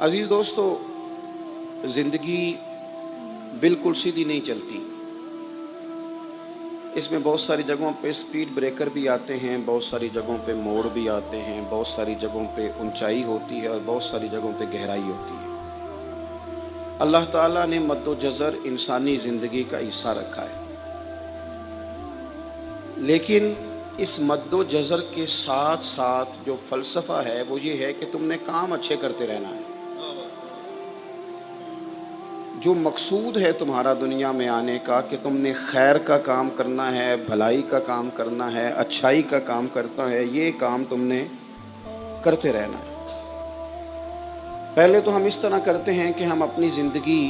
عزیز دوستو، زندگی بالکل سیدھی نہیں چلتی. اس میں بہت ساری جگہوں پہ سپیڈ بریکر بھی آتے ہیں، بہت ساری جگہوں پہ موڑ بھی آتے ہیں، بہت ساری جگہوں پہ اونچائی ہوتی ہے اور بہت ساری جگہوں پہ گہرائی ہوتی ہے. اللہ تعالیٰ نے مد و جزر انسانی زندگی کا حصہ رکھا ہے، لیکن اس مد و جزر کے ساتھ ساتھ جو فلسفہ ہے وہ یہ ہے کہ تم نے کام اچھے کرتے رہنا ہے. جو مقصود ہے تمہارا دنیا میں آنے کا کہ تم نے خیر کا کام کرنا ہے، بھلائی کا کام کرنا ہے، اچھائی کا کام کرنا ہے، یہ کام تم نے کرتے رہنا ہے. پہلے تو ہم اس طرح کرتے ہیں کہ ہم اپنی زندگی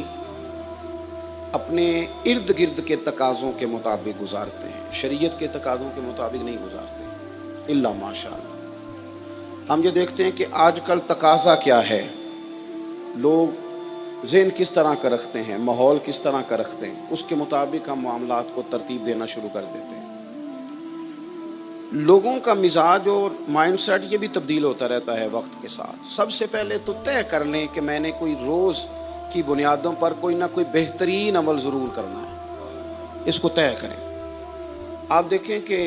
اپنے ارد گرد کے تقاضوں کے مطابق گزارتے ہیں، شریعت کے تقاضوں کے مطابق نہیں گزارتے الا ماشاء اللہ. ہم یہ دیکھتے ہیں کہ آج کل تقاضا کیا ہے، لوگ ذہن کس طرح کا رکھتے ہیں، ماحول کس طرح کا رکھتے ہیں، اس کے مطابق ہم معاملات کو ترتیب دینا شروع کر دیتے ہیں. لوگوں کا مزاج اور مائنڈ سیٹ یہ بھی تبدیل ہوتا رہتا ہے وقت کے ساتھ. سب سے پہلے تو طے کر لیں کہ میں نے کوئی روز کی بنیادوں پر کوئی نہ کوئی بہترین عمل ضرور کرنا ہے، اس کو طے کریں. آپ دیکھیں کہ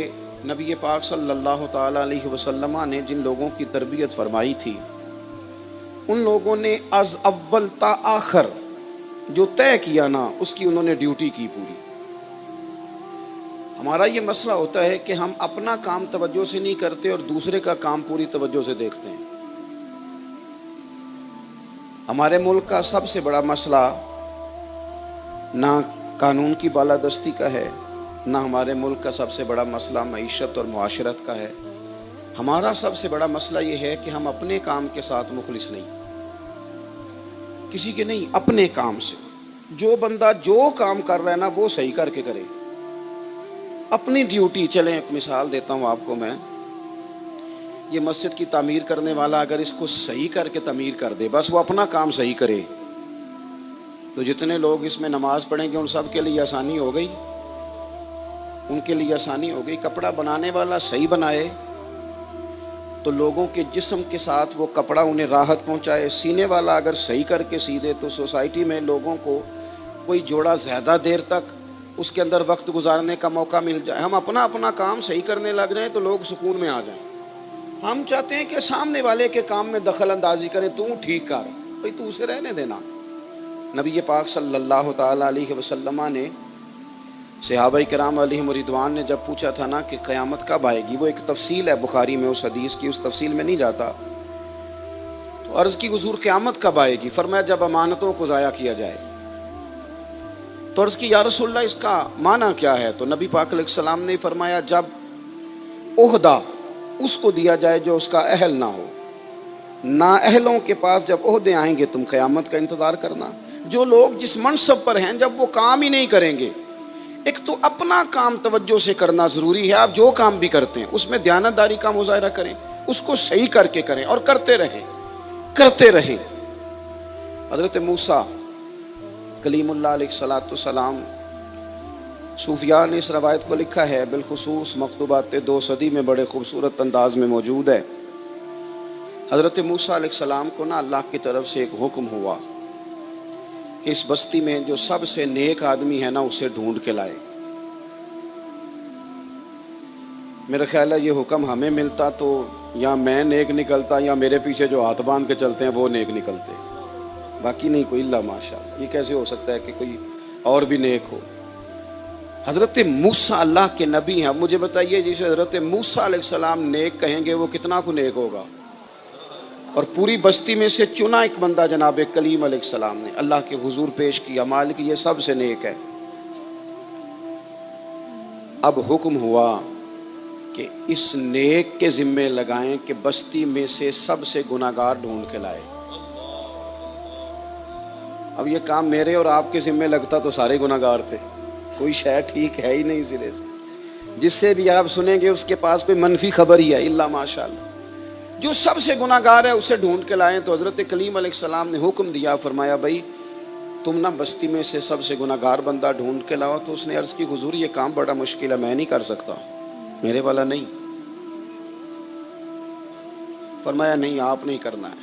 نبی پاک صلی اللہ تعالی علیہ وسلم نے جن لوگوں کی تربیت فرمائی تھی، ان لوگوں نے از اول تا آخر جو طے کیا نا، اس کی انہوں نے ڈیوٹی کی پوری. ہمارا یہ مسئلہ ہوتا ہے کہ ہم اپنا کام توجہ سے نہیں کرتے اور دوسرے کا کام پوری توجہ سے دیکھتے ہیں. ہمارے ملک کا سب سے بڑا مسئلہ نہ قانون کی بالادستی کا ہے، نہ ہمارے ملک کا سب سے بڑا مسئلہ معیشت اور معاشرت کا ہے. ہمارا سب سے بڑا مسئلہ یہ ہے کہ ہم اپنے کام کے ساتھ مخلص نہیں، کسی کے نہیں، اپنے کام سے. جو بندہ جو کام کر رہا ہے نا وہ صحیح کر کے کرے، اپنی ڈیوٹی. چلیں ایک مثال دیتا ہوں آپ کو میں. یہ مسجد کی تعمیر کرنے والا اگر اس کو صحیح کر کے تعمیر کر دے، بس وہ اپنا کام صحیح کرے، تو جتنے لوگ اس میں نماز پڑھیں گے ان سب کے لیے آسانی ہو گئی، ان کے لیے آسانی ہو گئی. کپڑا بنانے والا صحیح بنائے تو لوگوں کے جسم کے ساتھ وہ کپڑا انہیں راحت پہنچائے. سینے والا اگر صحیح کر کے سی دے تو سوسائٹی میں لوگوں کو کوئی جوڑا زیادہ دیر تک اس کے اندر وقت گزارنے کا موقع مل جائے. ہم اپنا اپنا کام صحیح کرنے لگ جائیں تو لوگ سکون میں آ جائیں. ہم چاہتے ہیں کہ سامنے والے کے کام میں دخل اندازی کریں، تو ٹھیک کر بھئی، تو اسے رہنے دینا. نبی پاک صلی اللہ تعالی علیہ وسلم نے صحابہ کرام علیہم رضوان نے جب پوچھا تھا نا کہ قیامت کب آئے گی، وہ ایک تفصیل ہے بخاری میں اس حدیث کی، اس تفصیل میں نہیں جاتا. تو عرض کی حضور قیامت کب آئے گی؟ فرمایا جب امانتوں کو ضائع کیا جائے. تو عرض کی یا رسول اللہ اس کا معنی کیا ہے؟ تو نبی پاک علیہ السلام نے فرمایا جب عہدہ اس کو دیا جائے جو اس کا اہل نہ ہو. نااہلوں کے پاس جب عہدے آئیں گے تم قیامت کا انتظار کرنا. جو لوگ جس منصب پر ہیں جب وہ کام ہی نہیں کریں گے، ایک تو اپنا کام توجہ سے کرنا ضروری ہے. آپ جو کام بھی کرتے ہیں اس میں دیانتداری کا مظاہرہ کریں، اس کو صحیح کر کے کریں اور کرتے رہیں. حضرت موسیٰ کلیم اللہ علیہ السلام، صوفیاء نے اس روایت کو لکھا ہے، بالخصوص مکتوبات 2 صدی میں بڑے خوبصورت انداز میں موجود ہے. حضرت موسیٰ علیہ السلام کو نا اللہ کی طرف سے ایک حکم ہوا کہ اس بستی میں جو سب سے نیک آدمی ہے نا اسے ڈھونڈ کے لائے. میرا خیال ہے یہ حکم ہمیں ملتا تو یا میں نیک نکلتا یا میرے پیچھے جو ہاتھ باندھ کے چلتے ہیں وہ نیک نکلتے، باقی نہیں کوئی. اللہ ماشاءاللہ، یہ کیسے ہو سکتا ہے کہ کوئی اور بھی نیک ہو؟ حضرت موسیٰ اللہ کے نبی ہیں. اب مجھے بتائیے جسے حضرت موسیٰ علیہ السلام نیک کہیں گے وہ کتنا کو نیک ہوگا؟ اور پوری بستی میں سے چنا ایک بندہ جناب کلیم علیہ السلام نے اللہ کے حضور پیش کیا، مالک یہ سب سے نیک ہے. اب حکم ہوا کہ اس نیک کے ذمے لگائیں کہ بستی میں سے سب سے گناہگار ڈھونڈ کے لائے. اب یہ کام میرے اور آپ کے ذمے لگتا تو سارے گناہگار تھے، کوئی شے ٹھیک ہے ہی نہیں سرے سے. جس سے بھی آپ سنیں گے اس کے پاس کوئی منفی خبر ہی ہے، اللہ ماشاءاللہ. جو سب سے گناہگار ہے اسے ڈھونڈ کے لائیں. تو حضرت کلیم علیہ السلام نے حکم دیا، فرمایا بھائی تم نہ بستی میں سے سب سے گناہگار بندہ ڈھونڈ کے لاؤ. تو اس نے عرض کی حضور یہ کام بڑا مشکل ہے، میں نہیں کر سکتا، میرے والا نہیں. فرمایا نہیں آپ نہیں کرنا ہے.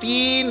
3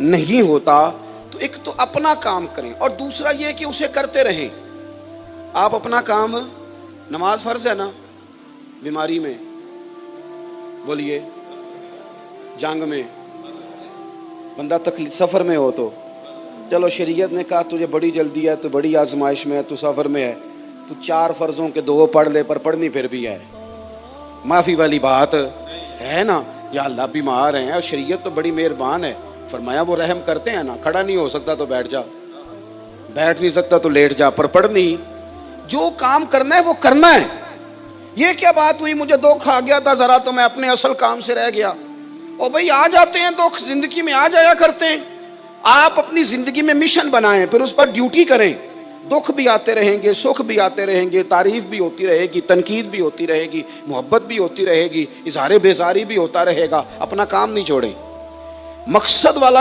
نہیں ہوتا تو ایک تو اپنا کام کریں اور دوسرا یہ کہ اسے کرتے رہیں. آپ اپنا کام, نماز فرض ہے نا, بیماری میں بولیے, جنگ میں, بندہ تکلیف سفر میں ہو تو چلو شریعت نے کہا تجھے بڑی جلدی ہے, تو بڑی آزمائش میں ہے, تو سفر میں ہے, تو 4 فرضوں کے 2 پڑھ لے, پر پڑھنی پھر بھی ہے. معافی والی بات ہے نا. یا اللہ بیمار ہیں اور شریعت تو بڑی مہربان ہے, فرمایا وہ رحم کرتے ہیں نا, کھڑا نہیں ہو سکتا تو بیٹھ جا, بیٹھ نہیں سکتا تو لیٹ جا, پر پڑھنی, جو کام کرنا ہے وہ کرنا ہے. یہ کیا بات ہوئی مجھے دکھ آ گیا تھا ذرا تو میں اپنے اصل کام سے رہ گیا. اور بھائی آ جاتے ہیں دکھ, زندگی میں آ جایا کرتے ہیں. آپ اپنی زندگی میں مشن بنائیں, پھر اس پر ڈیوٹی کریں. دکھ بھی آتے رہیں گے, سکھ بھی آتے رہیں گے, تعریف بھی ہوتی رہے گی, تنقید بھی ہوتی رہے گی, محبت بھی ہوتی رہے گی, اظہار بیزاری بھی ہوتا رہے گا. اپنا کام نہیں چھوڑیں, مقصد والا.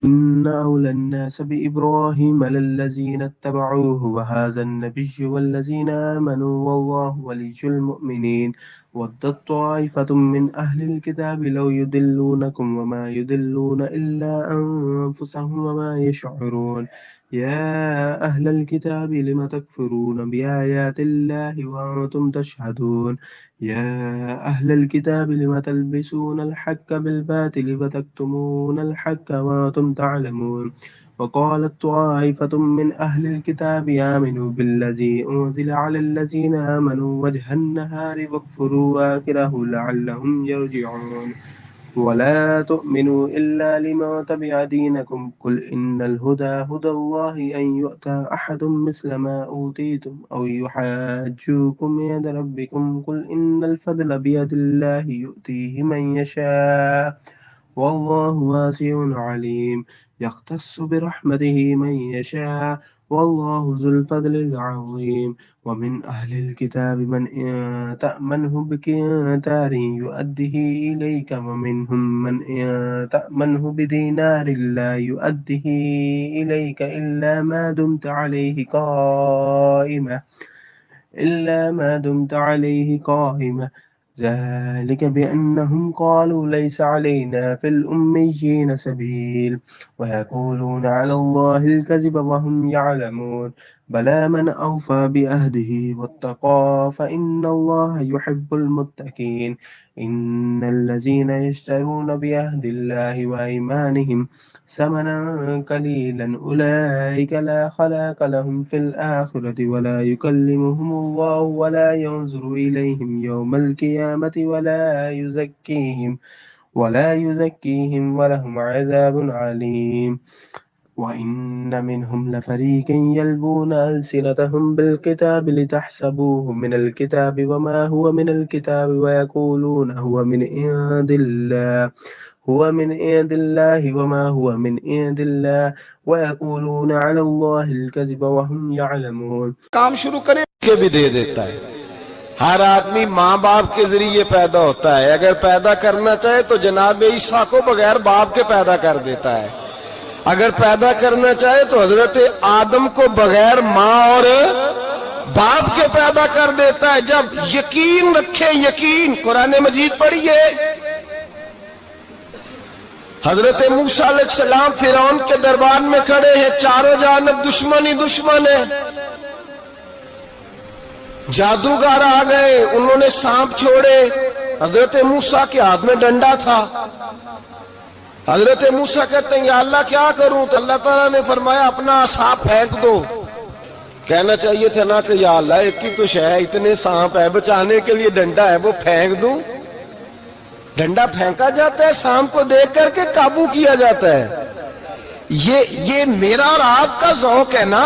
إن أولى الناس بإبراهيم للذين اتبعوه وهذا النبي والذين آمنوا والله ولي المؤمنين ودت طائفة من أهل الكتاب لو يضلونكم وما يضلون إلا أنفسهم وما يشعرون يا أهل الكتاب لم تكفرون بآيات الله وأنتم تشهدون يا أهل الكتاب لم تلبسون الحق بالباطل وتكتمون الحق وأنتم تعلمون وقالت طائفة من أهل الكتاب آمنوا بالذي أنزل على الذين آمنوا وجه النهار واكفروا آخره لعلهم يرجعون ولا تؤمنوا إلا لمن تبع دينكم قل إن الهدى هدى الله أن يؤتى أحد مثل ما أوتيتم أو يحاجوكم عند ربكم قل إن الفضل بيد الله يؤتيه من يشاء والله واسع عليم يختص برحمته من يشاء والله ذو الفضل العظيم ومن أهل الكتاب من إن تأمنه بقنطار يؤده إليك ومنهم من إن تأمنه بدينار لا يؤده إليك إلا ما دمت عليه قائمة ذلك بأنهم قالوا ليس علينا في الأميين سبيل ويقولون على الله الكذب وهم يعلمون بلى من أوفى بعهده واتقى فإن الله يحب المتقين إن الذين يشترون بعهد الله وأيمانهم ثمنا قليلا أولئك لا خلاق لهم في الآخرة ولا يكلمهم الله ولا ينظر إليهم يوم القيامة ولا يزكيهم ولهم عذاب عليم وإن منهم لفريقا يلبون ألسنتهم بالكتاب لتحسبوه من الكتاب وما هو من الكتاب ويقولون هو من عند الله وما هو من عند الله ويقولون على الله الكذب وهم يعلمون. کام شروع کریں کے بھی دے دیتا ہے. ہر آدمی ماں باپ کے ذریعے پیدا ہوتا ہے. اگر پیدا کرنا چاہے تو جناب عیسیٰ کو بغیر باپ کے پیدا کر دیتا ہے. اگر پیدا کرنا چاہے تو حضرت آدم کو بغیر ماں اور باپ کے پیدا کر دیتا ہے. جب یقین رکھے, یقین, قرآن مجید پڑھیے. حضرت موسیٰ علیہ السلام فرعون کے دربار میں کھڑے ہیں, چاروں جانب دشمن ہی دشمن ہے. جادوگر آ گئے, انہوں نے سانپ چھوڑے. حضرت موسیٰ کے ہاتھ میں ڈنڈا تھا. حضرت موسیٰ کہتے ہیں یا اللہ کیا کروں؟ تو اللہ تعالیٰ نے فرمایا اپنا سانپ پھینک دو. کہنا چاہیے تھا نا کہ یا اللہ ایک ہی تو شے ہے, اتنے سانپ ہے, بچانے کے لیے ڈنڈا ہے وہ پھینک دوں. ڈنڈا پھینکا جاتا ہے, سانپ کو دیکھ کر کے قابو کیا جاتا ہے. یہ میرا اور آپ کا ذوق ہے نا,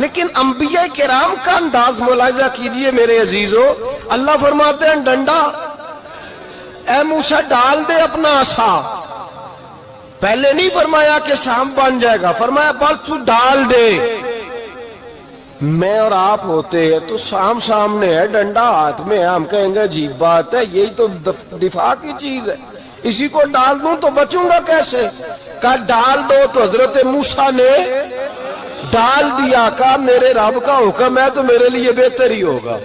لیکن انبیاء کرام کا انداز ملاحظہ کیجئے میرے عزیزو. اللہ فرماتے ہیں ڈنڈا, اے موسیٰ ڈال دے اپنا عصا. پہلے نہیں فرمایا کہ سانپ بن جائے گا, فرمایا بس تو ڈال دے. میں اور آپ ہوتے ہیں تو سام سامنے ہے, ڈنڈا ہاتھ میں ہے, ہم کہیں گے عجیب بات ہے, یہی تو دفاع کی چیز ہے, اسی کو ڈال دوں تو بچوں گا کیسے؟ کہا ڈال دو. تو حضرت موسیٰ نے ڈال دیا. کہا میرے رب کا حکم ہے تو میرے لیے بہتر ہی ہوگا.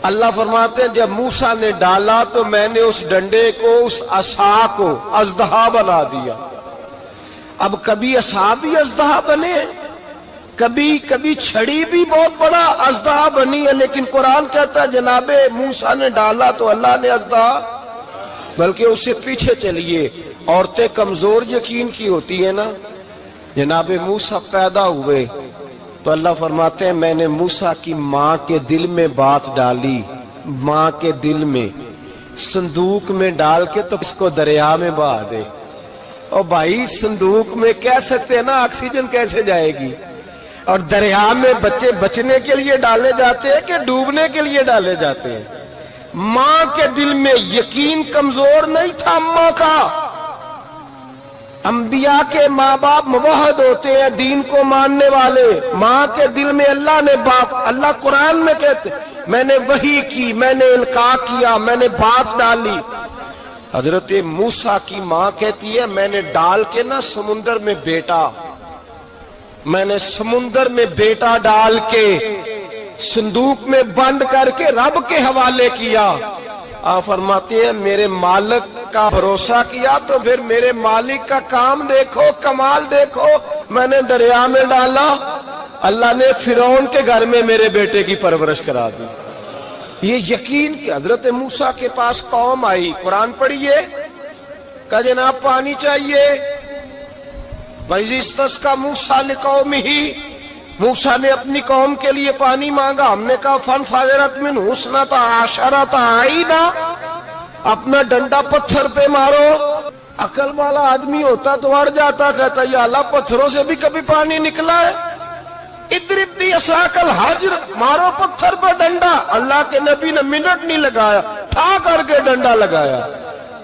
اللہ فرماتے ہیں جب موسیٰ نے ڈالا تو میں نے اس ڈنڈے کو, اس عصا کو اژدہا بنا دیا. اب کبھی اصحاب بھی اژدہا بنے، کبھی کبھی چھڑی بھی بہت بڑا اژدہا بنی ہے، لیکن قرآن کہتا ہے جناب موسیٰ نے ڈالا تو اللہ نے اژدہا، بلکہ اس سے پیچھے چلیے، عورتیں کمزور یقین کی ہوتی ہیں نا، جناب موسیٰ پیدا ہوئے تو اللہ فرماتے ہیں میں نے موسیٰ کی ماں کے دل میں بات ڈالی، ماں کے دل میں صندوق میں ڈال کے تو اس کو دریا میں بہا دے۔ اور بھائی صندوق میں کہہ سکتے ہیں نا آکسیجن کیسے جائے گی، اور دریا میں بچے بچنے کے لیے ڈالے جاتے ہیں کہ ڈوبنے کے لیے ڈالے جاتے ہیں؟ ماں کے دل میں یقین کمزور نہیں تھا اماں کا۔ انبیاء کے ماں باپ موحد ہوتے ہیں، دین کو ماننے والے، ماں کے دل میں اللہ نے باپ، اللہ قرآن میں کہتے میں نے وحی کی، میں نے القاء کیا، میں نے بات ڈالی۔ حضرت موسیٰ کی ماں کہتی ہے میں نے ڈال کے نا سمندر میں بیٹا، میں نے سمندر میں بیٹا ڈال کے صندوق میں بند کر کے رب کے حوالے کیا۔ آپ فرماتے ہیں میرے مالک کا بھروسہ کیا تو پھر میرے مالک کا کام دیکھو، کمال دیکھو، میں نے دریا میں ڈالا، اللہ نے فرعون کے گھر میں میرے بیٹے کی پرورش کرا دی۔ یہ یقین کہ حضرت موسیٰ کے پاس قوم آئی، قرآن پڑھیے، کہا جناب پانی چاہیے، وَإِذِ اسْتَسْقَىٰ مُوسَىٰ لِقَوْمِهِ، موسیٰ نے اپنی قوم کے لیے پانی مانگا، ہم نے کہا فَانْفَجَرَتْ مِنْهُ اثْنَتَا عَشَرَةَ عَيْنًا، اپنا ڈنڈا پتھر پہ مارو۔ عقل والا آدمی ہوتا تو اڑ جاتا، کہتا یا اللہ پتھروں سے بھی کبھی پانی نکلا ہے؟ اضرب بعصاک الحجر، مارو پتھر پر ڈنڈا۔ اللہ کے نبی نے منٹ نہیں لگایا، ٹھا کر کے ڈنڈا لگایا۔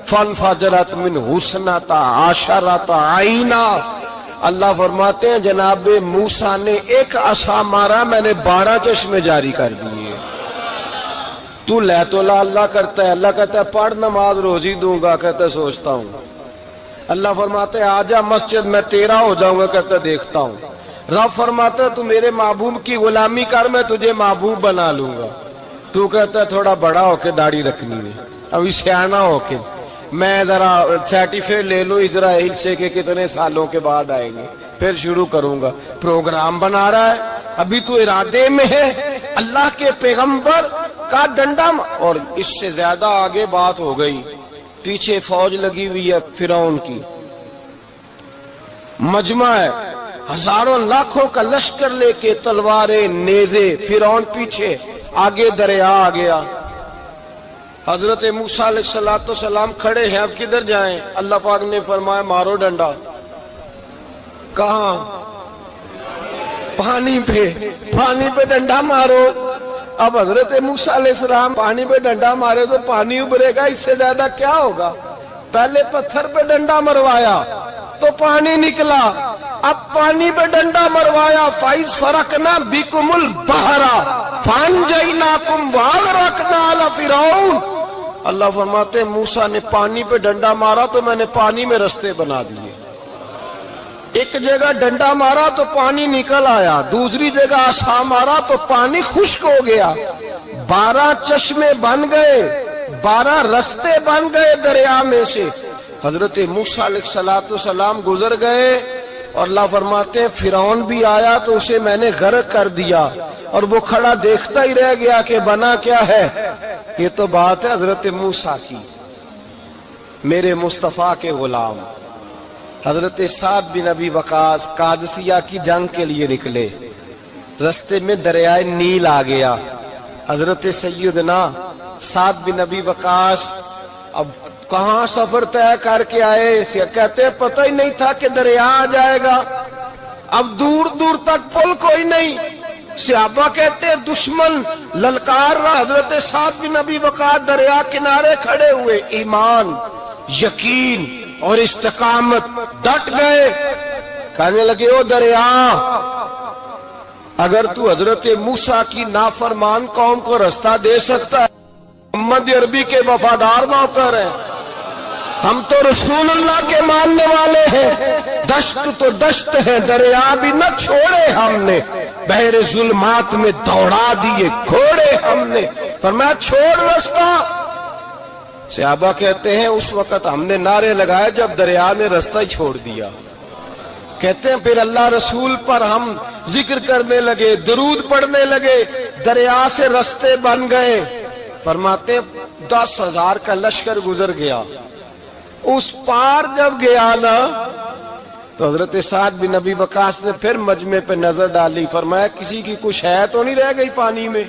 فَانْفَجَرَتْ مِنْهُ اثْنَتَا عَشَرَةَ عَيْنًا، اللہ فرماتے ہیں جناب موسیٰ نے ایک عصا مارا، میں نے 12 چشمے جاری کر دیے۔ تو لے تو لا اللہ کرتا ہے، اللہ کہتا ہے پڑھ نماز روزی دوں گا، کہتا ہے سوچتا ہوں۔ اللہ فرماتا ہے آجا مسجد میں تیرا ہو جاؤں گا، کہتا ہے دیکھتا ہوں۔ رب فرماتا ہے تو میرے محبوب کی غلامی کر، میں تجھے محبوب بنا لوں گا۔ تو کہتا ہے تھوڑا بڑا ہو کے داڑھی رکھنی ہے، ابھی سیانا ہو کے میں ذرا سرٹیفکیٹ لے لوں اسرائیل سے کہ کتنے سالوں کے بعد آئیں گے، پھر شروع کروں گا۔ پروگرام بنا رہا ہے، ابھی تو ارادے میں ہے اللہ کے پیغمبر کا ڈنڈا، اور اس سے زیادہ آگے بات ہو گئی۔ پیچھے فوج لگی ہوئی ہے فرعون کی، مجمع ہے، ہزاروں لاکھوں کا لشکر لے کے، تلواریں، نیزے، فرعون پیچھے، آگے دریا آ گیا۔ حضرت موسیٰ علیہ السلام کھڑے ہیں، اب کدھر جائیں؟ اللہ پاک نے فرمایا مارو ڈنڈا۔ کہاں؟ پانی پہ ڈنڈا مارو۔ اب حضرت موسیٰ علیہ السلام پانی پہ ڈنڈا مارے تو پانی ابھرے گا، اس سے زیادہ کیا ہوگا؟ پہلے پتھر پہ ڈنڈا مروایا تو پانی نکلا، اب پانی پہ ڈنڈا مروایا، فَإِذْ فَرَقْنَا بِكُمُ الْبَحْرَ فَأَنْجَيْنَاكُمْ وَأَغْرَقْنَا آلَ فِرْعَوْنَ۔ اللہ فرماتے ہیں موسیٰ نے پانی پہ ڈنڈا مارا تو میں نے پانی میں رستے بنا دیے۔ ایک جگہ ڈنڈا مارا تو پانی نکل آیا، دوسری جگہ عصا مارا تو پانی خشک ہو گیا، 12 چشمے بن گئے، 12 رستے بن گئے دریا میں سے۔ حضرت موسیٰ علیہ السلام گزر گئے، اور اللہ فرماتے ہیں فرعون بھی آیا تو اسے میں نے غرق کر دیا، اور وہ کھڑا دیکھتا ہی رہ گیا کہ بنا کیا ہے۔ یہ تو بات ہے حضرت موسیٰ کی، میرے مصطفیٰ کے غلام۔ حضرت سعد بن ابی وقاص قادسیہ کی جنگ کے لیے نکلے، رستے میں دریائے نیل آ گیا۔ حضرت سیدنا سعد بن ابی وقاص اب کہاں سفر طے کر کے آئے، کہتے ہیں پتہ ہی نہیں تھا کہ دریا آ جائے گا، اب دور دور تک پل کوئی نہیں۔ صحابہ کہتے ہیں دشمن للکار رہا، حضرت سعد بن ابی وقاص دریا کنارے کھڑے ہوئے، ایمان، یقین اور استقامت، ڈٹ گئے، کہنے لگے او دریا، اگر تو حضرت موسیٰ کی نافرمان قوم کو رستہ دے سکتا ہے، محمد عربی کے وفادار نوکر ہیں، ہم تو رسول اللہ کے ماننے والے ہیں، دشت تو دشت ہے، دریا بھی نہ چھوڑے ہم نے، بحر ظلمات میں دوڑا دیے گھوڑے ہم نے، فرمایا چھوڑ رستہ۔ صحابہ کہتے ہیں اس وقت ہم نے نعرے لگائے جب دریا نے رستہ ہی چھوڑ دیا۔ کہتے ہیں پھر اللہ رسول پر ہم ذکر کرنے لگے، درود پڑھنے لگے، دریا سے رستے بن گئے. فرماتے ہیں 10,000 کا لشکر گزر گیا. اس پار جب گیا نا تو حضرت سعد بن ابی وقاص نے پھر مجمع پہ نظر ڈالی. فرمایا کسی کی کچھ ہے تو نہیں رہ گئی پانی میں،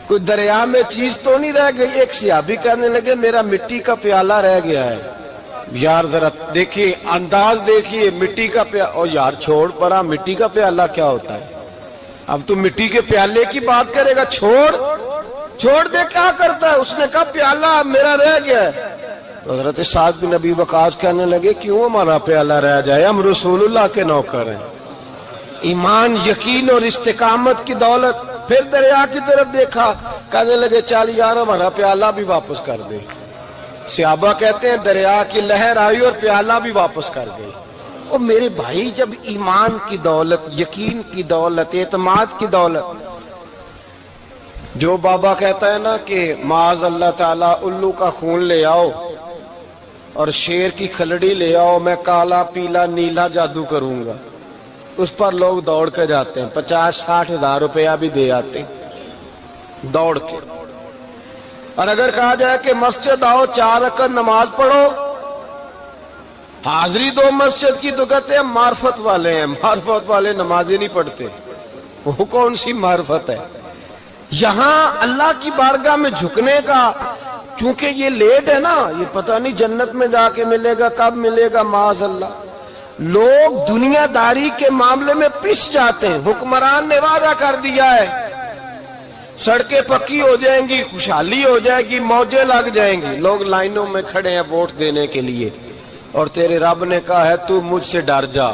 کوئی دریا میں چیز تو نہیں رہ گئی. ایک صحابی کہنے لگے میرا مٹی کا پیالہ رہ گیا ہے. یار ذرا دیکھیے انداز دیکھیے، مٹی کا پیالہ. او یار چھوڑ پرا، مٹی کا پیالہ کیا ہوتا ہے؟ اب تو مٹی کے پیالے کی بات کرے گا. چھوڑ دے، کیا کرتا ہے؟ اس نے کہا پیالہ میرا رہ گیا ہے. تو حضرت سعد بن ابی وقاص کہنے لگے کیوں ہمارا پیالہ رہ جائے، ہم رسول اللہ کے نوکر ہیں. ایمان، یقین اور استقامت کی دولت. پھر دریا کی طرف دیکھا، کہنے لگے چل یار ہمارا پیالہ بھی واپس کر دے. صحابہ کہتے ہیں دریا کی لہر آئی اور پیالہ بھی واپس کر گئی. اور میرے بھائی جب ایمان کی دولت، یقین کی دولت، اعتماد کی دولت، جو بابا کہتا ہے نا کہ معاذ اللہ تعالیٰ الو کا خون لے آؤ اور شیر کی کھلڑی لے آؤ، میں کالا پیلا نیلا جادو کروں گا، اس پر لوگ دوڑ کے جاتے ہیں. 50-60 ہزار روپیہ بھی دے آتے ہیں دوڑ کے. اور اگر کہا جائے کہ مسجد آؤ 4 رکعت نماز پڑھو، حاضری دو مسجد کی، تو کہتے ہیں معرفت والے ہیں. معرفت والے نمازیں نہیں پڑھتے، وہ کون سی معرفت ہے؟ یہاں اللہ کی بارگاہ میں جھکنے کا، چونکہ یہ لیٹ ہے نا، یہ پتہ نہیں جنت میں جا کے ملے گا کب ملے گا، معاذ اللہ. لوگ دنیا داری کے معاملے میں پس جاتے ہیں. حکمران نے وعدہ کر دیا ہے سڑکیں پکی ہو جائیں گی، خوشحالی ہو جائے گی، موجیں لگ جائیں گی، لوگ لائنوں میں کھڑے ہیں ووٹ دینے کے لیے. اور تیرے رب نے کہا ہے تو مجھ سے ڈر جا،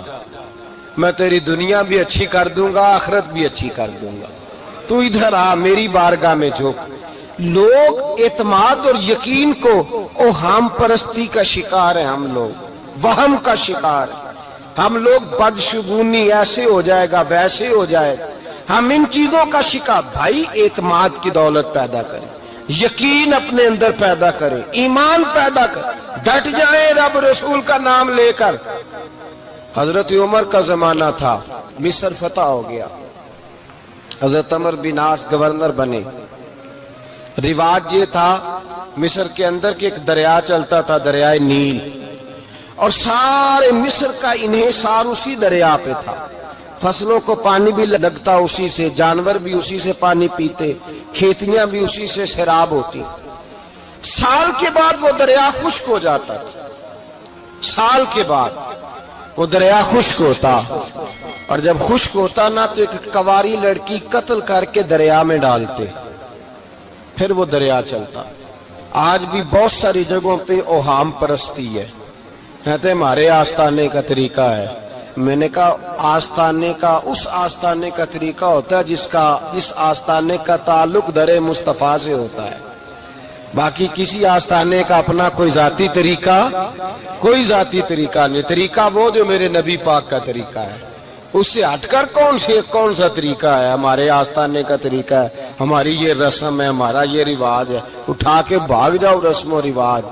میں تیری دنیا بھی اچھی کر دوں گا، آخرت بھی اچھی کر دوں گا، تو ادھر آ میری بارگاہ میں جھک. لوگ اعتماد اور یقین کو اوہام پرستی کا شکار ہیں. ہم لوگ وہم کا شکار ہیں. ہم لوگ بدشگونی، ایسے ہو جائے گا ویسے ہو جائے گا، ہم ان چیزوں کا شکار. بھائی اعتماد کی دولت پیدا کریں، یقین اپنے اندر پیدا کریں، ایمان پیدا کریں، ڈٹ جائیں رب رسول کا نام لے کر. حضرت عمر کا زمانہ تھا، مصر فتح ہو گیا، حضرت عمر بن عاص گورنر بنے. رواج یہ تھا مصر کے اندر کہ ایک دریا چلتا تھا، دریائے نیل، اور سارے مصر کا انحصار اسی دریا پہ تھا. فصلوں کو پانی بھی لگتا اسی سے، جانور بھی اسی سے پانی پیتے، کھیتیاں بھی اسی سے سیراب ہوتی. سال کے بعد وہ دریا خشک ہو جاتا تھا، سال کے بعد وہ دریا خشک ہوتا، اور جب خشک ہوتا نا تو ایک کواری لڑکی قتل کر کے دریا میں ڈالتے، پھر وہ دریا چلتا. آج بھی بہت ساری جگہوں پہ اوہام پرستی ہے. کہتے ہمارے آستانے کا طریقہ ہے. میں نے کہا آستانے کا، اس آستانے کا طریقہ ہوتا ہے جس آستانے کا تعلق در مصطفیٰ سے ہوتا ہے. باقی کسی آستانے کا اپنا کوئی ذاتی طریقہ نہیں. طریقہ وہ جو میرے نبی پاک کا طریقہ ہے، اس سے ہٹ کر کون سا طریقہ ہے؟ ہمارے آستانے کا طریقہ ہے، ہماری یہ رسم ہے، ہمارا یہ رواج ہے. اٹھا کے بھاگ جاؤ رسم و رواج.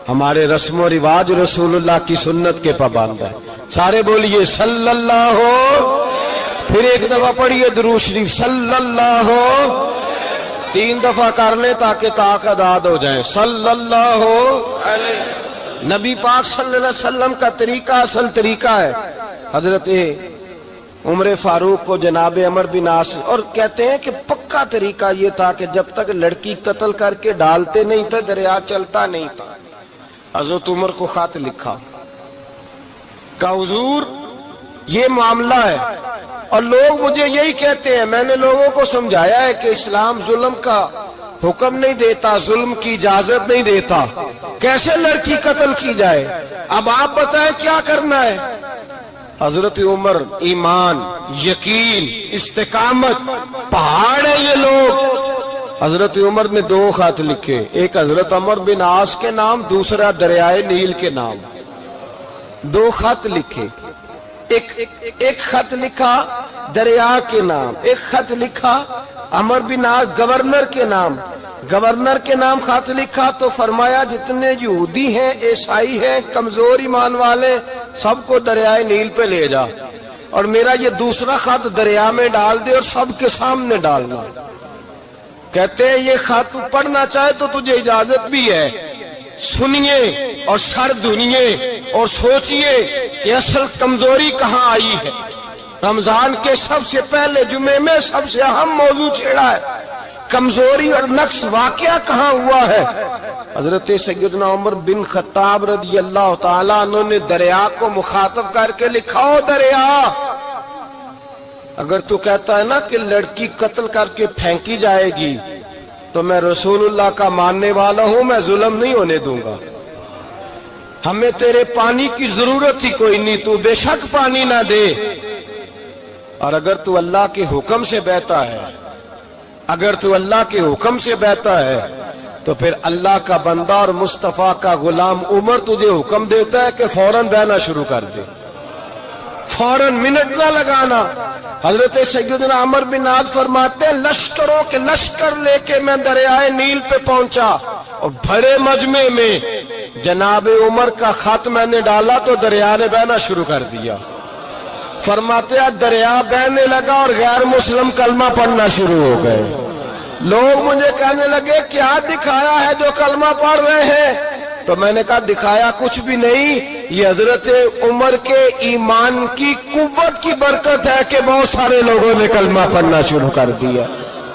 ہمارے رسم و رواج رسول اللہ کی سنت کے پابند ہے. سارے بولیے صلی اللہ ہو، پھر ایک دفعہ پڑھیے درود شریف صلی اللہ ہو، 3 دفعہ کر لیں تاکہ طاق اداد ہو جائے. صلی اللہ ہو نبی پاک صلی اللہ علیہ وسلم کا طریقہ اصل طریقہ ہے. حضرت عمر فاروق کو جناب عمر بن عاص، اور کہتے ہیں کہ پکا طریقہ یہ تھا کہ جب تک لڑکی قتل کر کے ڈالتے نہیں تھے دریا چلتا نہیں تھا. حضرت عمر کو خط لکھا کہ حضور یہ معاملہ ہے، اور لوگ مجھے یہی کہتے ہیں. میں نے لوگوں کو سمجھایا ہے کہ اسلام ظلم کا حکم نہیں دیتا، ظلم کی اجازت نہیں دیتا، کیسے لڑکی قتل کی جائے. اب آپ بتائیں کیا کرنا ہے؟ حضرت عمر ایمان، یقین، استقامت، پہاڑ ہے یہ لوگ. حضرت عمر نے 2 خط لکھے، ایک حضرت عمر بن عاص کے نام، دوسرا دریائے نیل کے نام. 2 خط لکھے، ایک خط لکھا دریا کے نام، ایک خط لکھا عمر بن عاص گورنر کے نام. گورنر کے نام خط لکھا تو فرمایا جتنے یہودی ہیں، عیسائی ہیں، کمزور ایمان والے، سب کو دریائے نیل پہ لے جا اور میرا یہ دوسرا خط دریا میں ڈال دے اور سب کے سامنے ڈالنا. کہتے ہیں یہ خط تو پڑھنا چاہے تو تجھے اجازت بھی ہے. سنیے اور سر دھنیے اور سوچئے کہ اصل کمزوری کہاں آئی ہے. رمضان کے سب سے پہلے جمعے میں سب سے اہم موضوع چھیڑا ہے. کمزوری اور نقص واقعہ کہاں ہوا ہے؟ حضرت سیدنا عمر بن خطاب رضی اللہ تعالیٰ عنہ نے دریا کو مخاطب کر کے لکھا، او دریا، اگر تو کہتا ہے نا کہ لڑکی قتل کر کے پھینکی جائے گی تو میں رسول اللہ کا ماننے والا ہوں، میں ظلم نہیں ہونے دوں گا. ہمیں تیرے پانی کی ضرورت ہی کوئی نہیں، تو بے شک پانی نہ دے. اور اگر تو اللہ کے حکم سے بہتا ہے، اگر تو اللہ کے حکم سے بہتا ہے تو پھر اللہ کا بندہ اور مصطفیٰ کا غلام عمر تجھے حکم دیتا ہے کہ فوراً بہنا شروع کر دے، فوراً منٹ نہ لگانا. حضرت سیدنا عمر بن عاص فرماتے ہیں لشکروں کے لشکر لے کے میں دریائے نیل پہ پہنچا اور بڑے مجمع میں جناب عمر کا خط میں نے ڈالا تو دریا نے بہنا شروع کر دیا. فرماتے ہیں دریا بہنے لگا اور غیر مسلم کلمہ پڑھنا شروع ہو گئے. لوگ مجھے کہنے لگے کیا دکھایا ہے جو کلمہ پڑھ رہے ہیں؟ تو میں نے کہا دکھایا کچھ بھی نہیں، یہ حضرت عمر کے ایمان کی قوت کی برکت ہے کہ بہت سارے لوگوں نے کلمہ پڑھنا شروع کر دیا.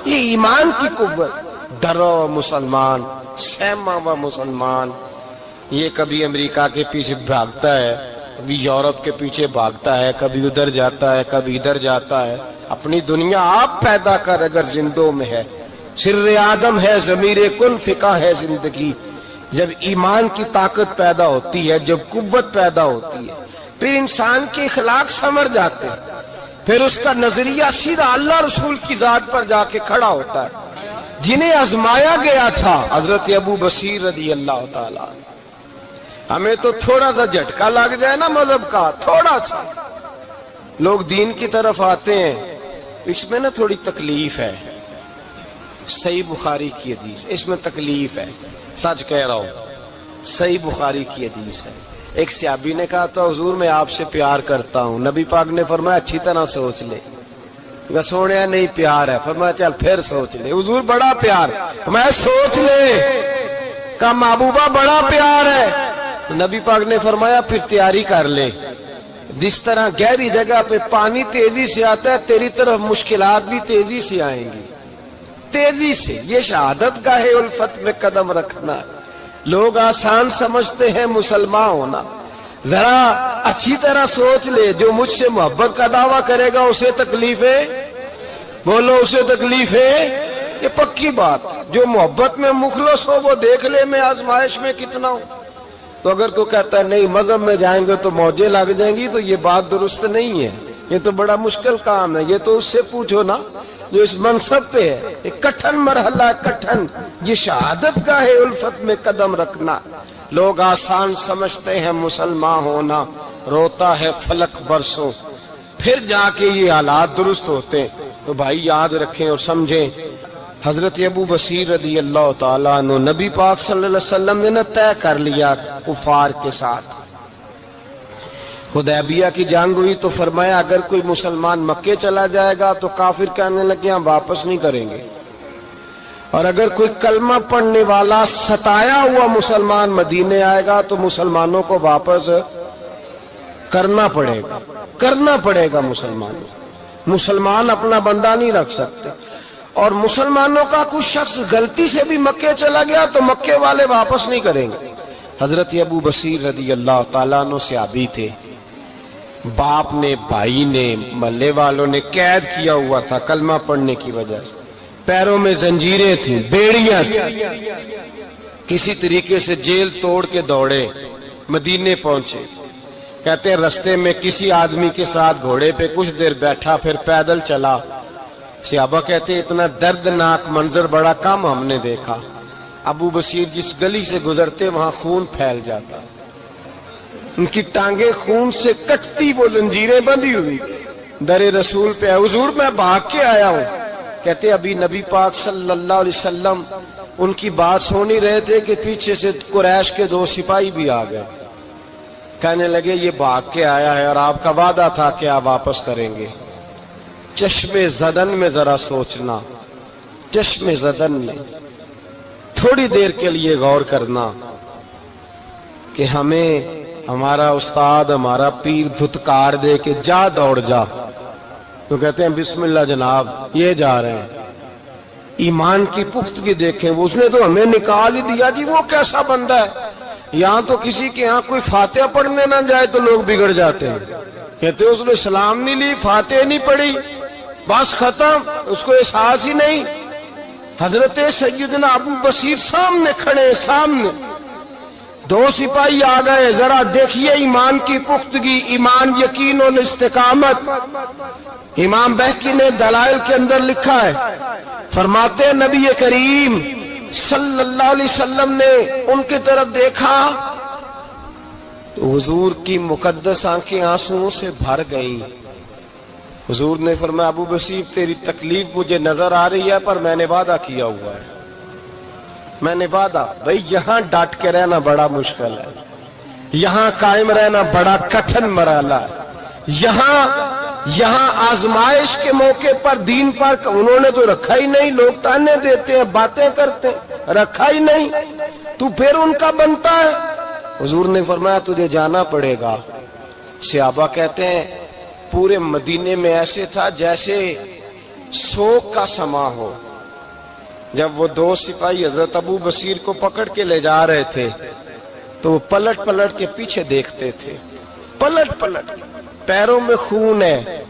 یہ ایمان کی قوت. ڈرو مسلمان، سہما ہوا مسلمان. یہ کبھی امریکہ کے پیچھے بھاگتا ہے، کبھی یورپ کے پیچھے بھاگتا ہے، کبھی ادھر جاتا ہے، کبھی ادھر جاتا ہے. اپنی دنیا آپ پیدا کر اگر زندوں میں ہے. سر آدم ہے، ضمیر کن فقہ ہے زندگی. جب ایمان کی طاقت پیدا ہوتی ہے، جب قوت پیدا ہوتی ہے، پھر انسان کے اخلاق سمجھ جاتے ہیں، پھر اس کا نظریہ سیدھا اللہ رسول کی ذات پر جا کے کھڑا ہوتا ہے. جنہیں آزمایا گیا تھا حضرت ابو بصیر رضی اللہ تعالیٰ. ہمیں تو تھوڑا سا جھٹکا لگ جائے نا مذہب کا، تھوڑا سا لوگ دین کی طرف آتے ہیں، اس میں نا تھوڑی تکلیف ہے. صحیح بخاری کی حدیث، اس میں تکلیف ہے، سچ کہہ رہا ہوں، صحیح بخاری کی حدیث ہے. ایک صحابی نے کہا تھا حضور میں آپ سے پیار کرتا ہوں. نبی پاک نے فرمایا اچھی طرح سوچ لے. سونے نہیں پیار ہے. فرمایا چل پھر سوچ لے. حضور بڑا پیار. میں سوچ لے. کہا محبوبہ بڑا پیار ہے. نبی پاک نے فرمایا پھر تیاری کر لے. جس طرح گہری جگہ پہ پانی تیزی سے آتا ہے تیری طرف مشکلات بھی تیزی سے آئیں گی، تیزی سے. یہ شہادت گاہ الفت میں قدم رکھنا. لوگ آسان سمجھتے ہیں مسلمان ہونا. ذرا اچھی طرح سوچ لے. جو مجھ سے محبت کا دعویٰ کرے گا اسے تکلیف ہے، بولو اسے تکلیف ہے. یہ پکی بات. جو محبت میں مخلص ہو وہ دیکھ لے میں آزمائش میں کتنا ہوں. تو اگر کوئی کہتا ہے نہیں مذہب میں جائیں گے تو موجیں لگ جائیں گی، تو یہ بات درست نہیں ہے. یہ تو بڑا مشکل کام ہے. یہ تو اس سے پوچھو نا جو اس منصب پہ ہے. ایک کٹھن مرحلہ، کٹھن. یہ شہادت گاہ الفت میں قدم رکھنا. لوگ آسان سمجھتے ہیں مسلمان ہونا، روتا ہے فلک برسوں، پھر جا کے یہ حالات درست ہوتے ہیں. تو بھائی یاد رکھیں اور سمجھیں. حضرت ابو بصیر رضی اللہ تعالیٰ عنہ نبی پاک صلی اللہ علیہ وسلم نے نہ طے کر لیا کفار کے ساتھ. حدیبیہ کی جنگ ہوئی تو فرمایا اگر کوئی مسلمان مکے چلا جائے گا تو کافر کہنے لگے ہم واپس نہیں کریں گے، اور اگر کوئی کلمہ پڑھنے والا ستایا ہوا مسلمان مدینے آئے گا تو مسلمانوں کو واپس کرنا پڑے گا، کرنا پڑے گا. مسلمان اپنا بندہ نہیں رکھ سکتے. اور مسلمانوں کا کچھ شخص غلطی سے بھی مکے چلا گیا تو مکے والے واپس نہیں کریں گے. حضرت ابو بصیر رضی اللہ تعالیٰ عنہ صحابی تھے. باپ نے، بھائی نے، محلے والوں نے قید کیا ہوا تھا کلمہ پڑھنے کی وجہ سے. پیروں میں زنجیریں تھیں، بیڑیاں تھیں. کسی طریقے سے جیل توڑ کے دوڑے مدینے پہنچے. کہتے ہیں رستے میں کسی آدمی کے ساتھ گھوڑے پہ کچھ دیر بیٹھا پھر پیدل چلا. صحابہ کہتے اتنا دردناک منظر بڑا کم ہم نے دیکھا. ابو بصیر جس گلی سے گزرتے وہاں خون پھیل جاتا، ان کی ٹانگیں خون سے کٹتی، وہ زنجیریں بندھی ہوئی. در رسول پہ حضور میں بھاگ کے آیا ہوں. کہتے ابھی نبی پاک صلی اللہ علیہ وسلم ان کی بات سن ہی رہے تھے کہ پیچھے سے قریش کے 2 سپاہی بھی آ گئے. کہنے لگے یہ بھاگ کے آیا ہے اور آپ کا وعدہ تھا کہ آپ واپس کریں گے. چشم زدن میں ذرا سوچنا، چشم زدن میں تھوڑی دیر کے لیے غور کرنا کہ ہمیں ہمارا استاد ہمارا پیر دھتکار دے کے جا دوڑ جا، تو کہتے ہیں بسم اللہ جناب یہ جا رہے ہیں. ایمان کی پختگی دیکھیں، اس نے تو ہمیں نکال ہی دیا جی، وہ کیسا بندہ ہے. یہاں تو کسی کے یہاں کوئی فاتحہ پڑھنے نہ جائے تو لوگ بگڑ جاتے ہیں. کہتے ہیں اس نے سلام نہیں لی، فاتحہ نہیں پڑھی، بس ختم، اس کو احساس ہی نہیں. حضرت سیدنا ابو بصیر سامنے کھڑے، سامنے دو سپاہی آ گئے. ذرا دیکھیے ایمان کی پختگی، ایمان، یقین اور استقامت. امام بہقی نے دلائل کے اندر لکھا ہے، فرماتے ہیں نبی کریم صلی اللہ علیہ وسلم نے ان کی طرف دیکھا تو حضور کی مقدس آنکھیں آنسوؤں سے بھر گئیں. حضور نے فرمایا ابو بصیر تیری تکلیف مجھے نظر آ رہی ہے، پر میں نے وعدہ کیا ہوا ہے، میں نے وعدہ. بھئی یہاں ڈٹ کے رہنا بڑا مشکل ہے، یہاں قائم رہنا بڑا کٹھن مرحلہ ہے. یہاں آزمائش کے موقع پر دین پر انہوں نے تو رکھا ہی نہیں. لوگ تانے دیتے ہیں، باتیں کرتے ہیں، رکھا ہی نہیں، تو پھر ان کا بنتا ہے. حضور نے فرمایا تجھے جانا پڑے گا. صحابہ کہتے ہیں پورے مدینے میں ایسے تھا جیسے سوگ کا سما ہو. جب وہ دو سپاہی حضرت ابو بصیر کو پکڑ کے لے جا رہے تھے تو وہ پلٹ پلٹ کے پیچھے دیکھتے تھے، پلٹ پلٹ، پیروں میں خون ہے،